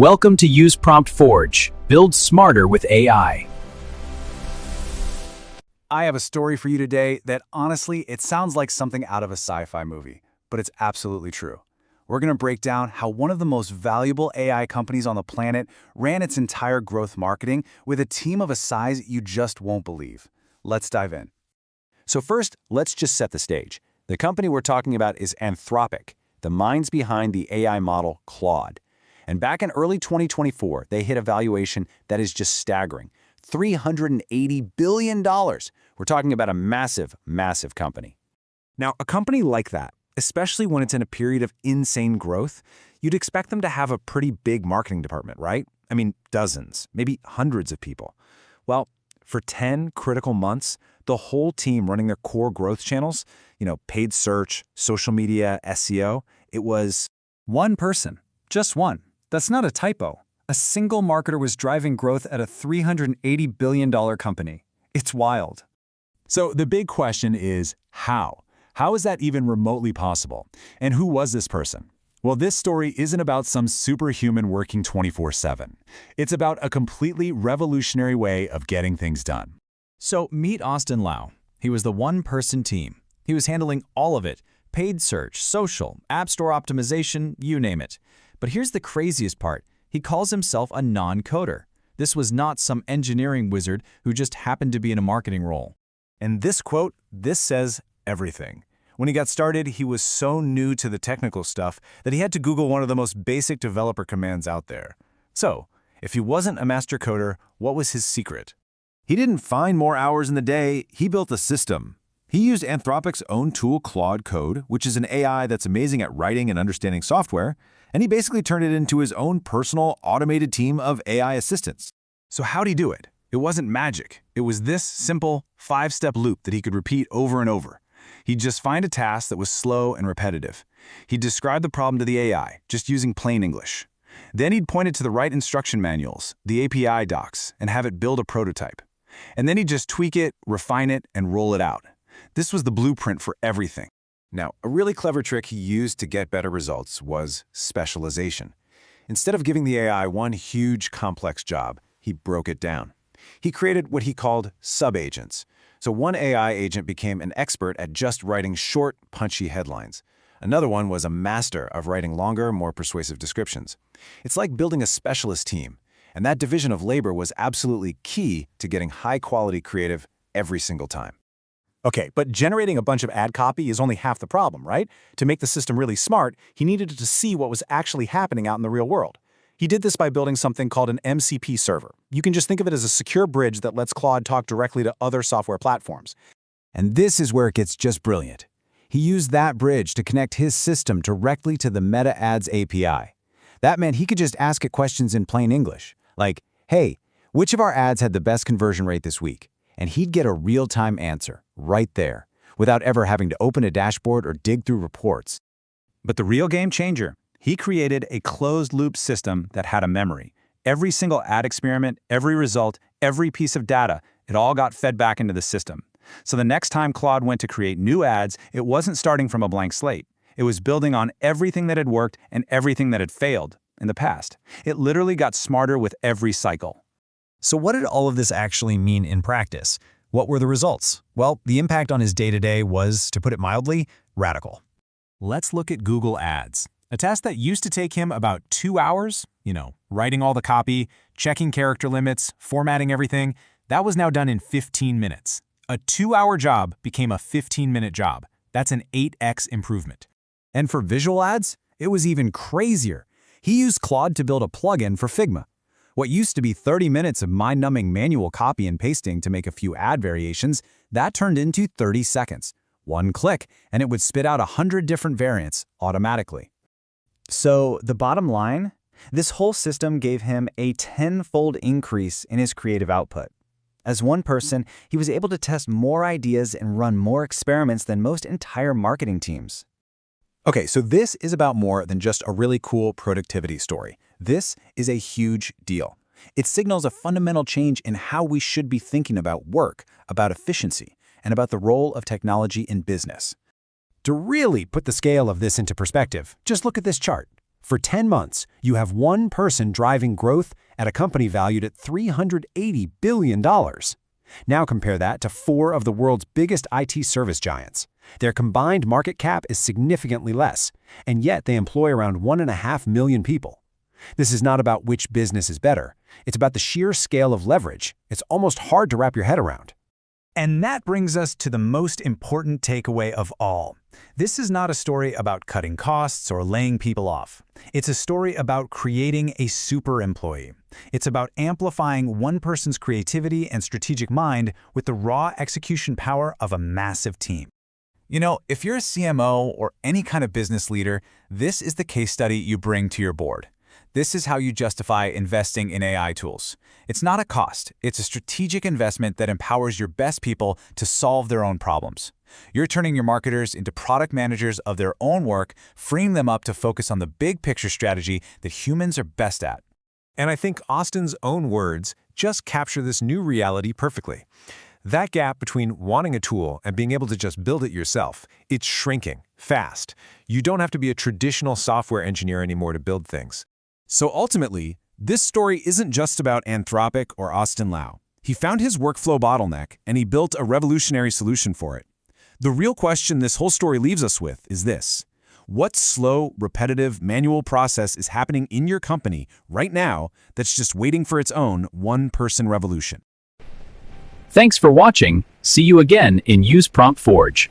Welcome to UsePromptForge. Build smarter with AI. I have a story for you today that honestly, it sounds like something out of a sci-fi movie, but it's absolutely true. We're going to break down how one of the most valuable AI companies on the planet ran its entire growth marketing with a team of a size you just won't believe. Let's dive in. So first, let's just set the stage. The company we're talking about is Anthropic, the minds behind the AI model Claude. And back in early 2024, they hit a valuation that is just staggering. $380 billion. We're talking about a massive, massive company. Now, a company like that, especially when it's in a period of insane growth, you'd expect them to have a pretty big marketing department, right? I mean, dozens, maybe hundreds of people. Well, for 10 critical months, the whole team running their core growth channels, paid search, social media, SEO, it was one person, just one. That's not a typo. A single marketer was driving growth at a $380 billion company. It's wild. So the big question is how? How is that even remotely possible? And who was this person? Well, this story isn't about some superhuman working 24/7. It's about a completely revolutionary way of getting things done. So meet Austin Lau. He was the one-person team. He was handling all of it: paid search, social, app store optimization, you name it. But here's the craziest part. He calls himself a non-coder. This was not some engineering wizard who just happened to be in a marketing role. And this quote, this says everything. When he got started, he was so new to the technical stuff that he had to Google one of the most basic developer commands out there. So, if he wasn't a master coder, what was his secret? He didn't find more hours in the day, he built a system. He used Anthropic's own tool, Claude Code, which is an AI that's amazing at writing and understanding software, and he basically turned it into his own personal, automated team of AI assistants. So how'd he do it? It wasn't magic. It was this simple, 5-step loop that he could repeat over and over. He'd just find a task that was slow and repetitive. He'd describe the problem to the AI, just using plain English. Then he'd point it to the right instruction manuals, the API docs, and have it build a prototype. And then he'd just tweak it, refine it, and roll it out. This was the blueprint for everything. Now, a really clever trick he used to get better results was specialization. Instead of giving the AI one huge, complex job, he broke it down. He created what he called sub-agents. So one AI agent became an expert at just writing short, punchy headlines. Another one was a master of writing longer, more persuasive descriptions. It's like building a specialist team, and that division of labor was absolutely key to getting high-quality creative every single time. Okay, but generating a bunch of ad copy is only half the problem, right? To make the system really smart, he needed to see what was actually happening out in the real world. He did this by building something called an MCP Server. You can just think of it as a secure bridge that lets Claude talk directly to other software platforms. And this is where it gets just brilliant. He used that bridge to connect his system directly to the Meta Ads API. That meant he could just ask it questions in plain English, like, hey, which of our ads had the best conversion rate this week? And he'd get a real-time answer right there, without ever having to open a dashboard or dig through reports. But the real game changer, he created a closed-loop system that had a memory. Every single ad experiment, every result, every piece of data, it all got fed back into the system. So the next time Claude went to create new ads, it wasn't starting from a blank slate. It was building on everything that had worked and everything that had failed in the past. It literally got smarter with every cycle. So what did all of this actually mean in practice? What were the results? Well, the impact on his day-to-day was, to put it mildly, radical. Let's look at Google Ads. A task that used to take him about 2 hours, writing all the copy, checking character limits, formatting everything, that was now done in 15 minutes. A 2-hour job became a 15-minute job. That's an 8x improvement. And for visual ads, it was even crazier. He used Claude to build a plugin for Figma. What used to be 30 minutes of mind-numbing manual copy and pasting to make a few ad variations, that turned into 30 seconds. One click, and it would spit out 100 different variants automatically. So the bottom line, this whole system gave him a 10-fold increase in his creative output. As one person, he was able to test more ideas and run more experiments than most entire marketing teams. Okay, so this is about more than just a really cool productivity story. This is a huge deal. It signals a fundamental change in how we should be thinking about work, about efficiency, and about the role of technology in business. To really put the scale of this into perspective, just look at this chart. For 10 months, you have one person driving growth at a company valued at $380 billion. Now compare that to 4 of the world's biggest IT service giants. Their combined market cap is significantly less, and yet they employ around 1.5 million people. This is not about which business is better. It's about the sheer scale of leverage. It's almost hard to wrap your head around. And that brings us to the most important takeaway of all. This is not a story about cutting costs or laying people off. It's a story about creating a super employee. It's about amplifying one person's creativity and strategic mind with the raw execution power of a massive team. You know, if you're a CMO or any kind of business leader, this is the case study you bring to your board. This is how you justify investing in AI tools. It's not a cost. It's a strategic investment that empowers your best people to solve their own problems. You're turning your marketers into product managers of their own work, freeing them up to focus on the big picture strategy that humans are best at. And I think Austin's own words just capture this new reality perfectly. That gap between wanting a tool and being able to just build it yourself, it's shrinking fast. You don't have to be a traditional software engineer anymore to build things. So ultimately, this story isn't just about Anthropic or Austin Lau. He found his workflow bottleneck, and he built a revolutionary solution for it. The real question this whole story leaves us with is this: what slow, repetitive, manual process is happening in your company right now that's just waiting for its own one-person revolution? Thanks for watching. See you again in UsePromptForge.